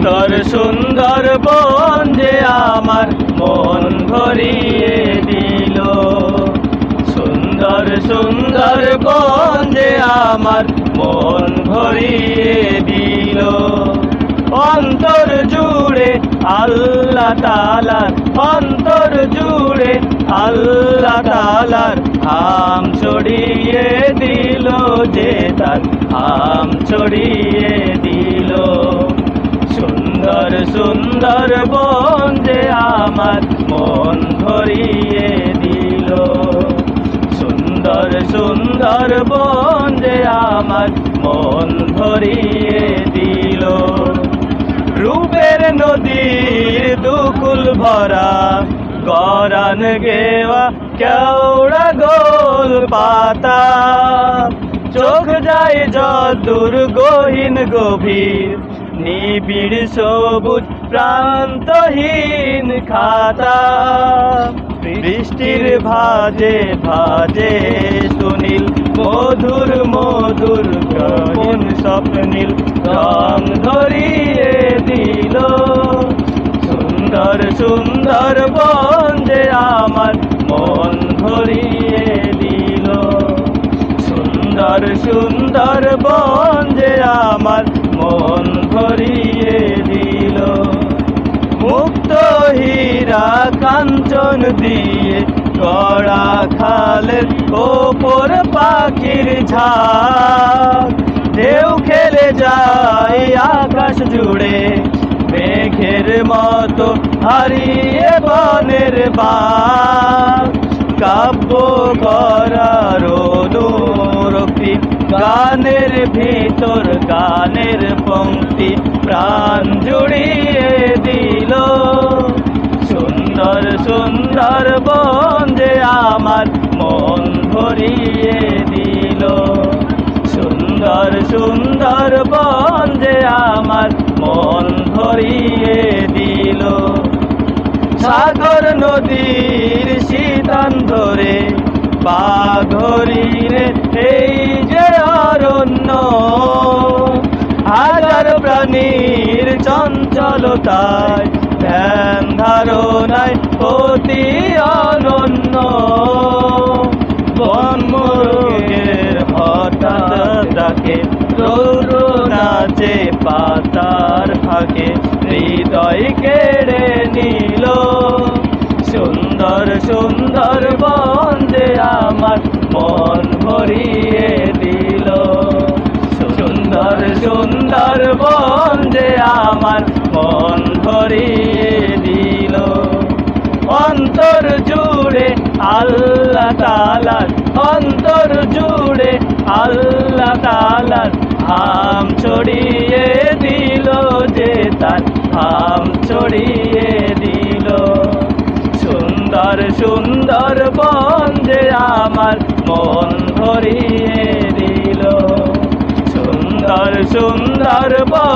সুন্দর সুন্দর বন যে আমার মন ভরিয়ে দিল। সুন্দর সুন্দর বন যে আমার মন ভরিয়ে দিল। অন্তর জুড়ে আল্লাহ তাআলার, অন্তর জুড়ে আল্লাহ তাআলার হাম ছড়িয়ে দিল যে তার হাম ছড়িয়ে দিল। সুন্দর সুন্দর বন যে আমার মন ভরিয়ে দিল। সুন্দর সুন্দর বন যে আমার মন ভরিয়ে দিল। রূপের নদীর দুকুল ভরা গরান গেওয়া কেওড়া গোল পাতা। চোখ যায় যদূর গহীন গভীর নিবিড় সবুজ প্রান্তহীন খাতা। বৃষ্টির ভাজে ভাজে সুনীল মধুর মধুর কোন স্বপ্নীল রং ধরিয়ে দিল। সুন্দর সুন্দর বন যে আমার মন ভরিয়ে দিল। সুন্দর সুন্দর বন যে আমার মন ভরিয়ে দিল। মুক্ত হীরা কাঞ্চন দিয়ে গড়া খালের ওপর পাখির ঝাঁক। ঢেউ খেলে যায় আকাশ জুড়ে মেঘের মতো হারিয়ে বনের বাঁক। কাব্য করার অনুরক্তি গানের ভিতর গানের পংক্তি প্রাণ জুড়িয়ে দিল। সুন্দর সুন্দর বন যে আমার মন ভরিয়ে দিল। সুন্দর সুন্দর বন যে আমার মন ভরিয়ে দিল। সাগর নদীর শীতান ধরে বাঘরিনে এই যে অরণ্য। হাজার প্রাণীর চঞ্চলতায় ধ্যান ধারণায় অতি অনন্য। বনমোরগের হঠাৎ ডাকে রৌদ্র নাচে পাতার ফাঁকে হৃদয় কেড়ে নিল। সুন্দর সুন্দর বন যে আমার মন ভরিয়ে দিল। সুন্দর সুন্দর বন যে আমার মন ভরিয়ে দিল। অন্তর জুড়ে আল্লাহ তাআলার, অন্তর জুড়ে আল্লাহ তাআলার হাম ছড়িয়ে দিল যে তার হাম ছড়িয়ে দিল। সুন্দর সুন্দর বন যে আমার মন ভরিয়ে দিল। সুন্দর সুন্দর বন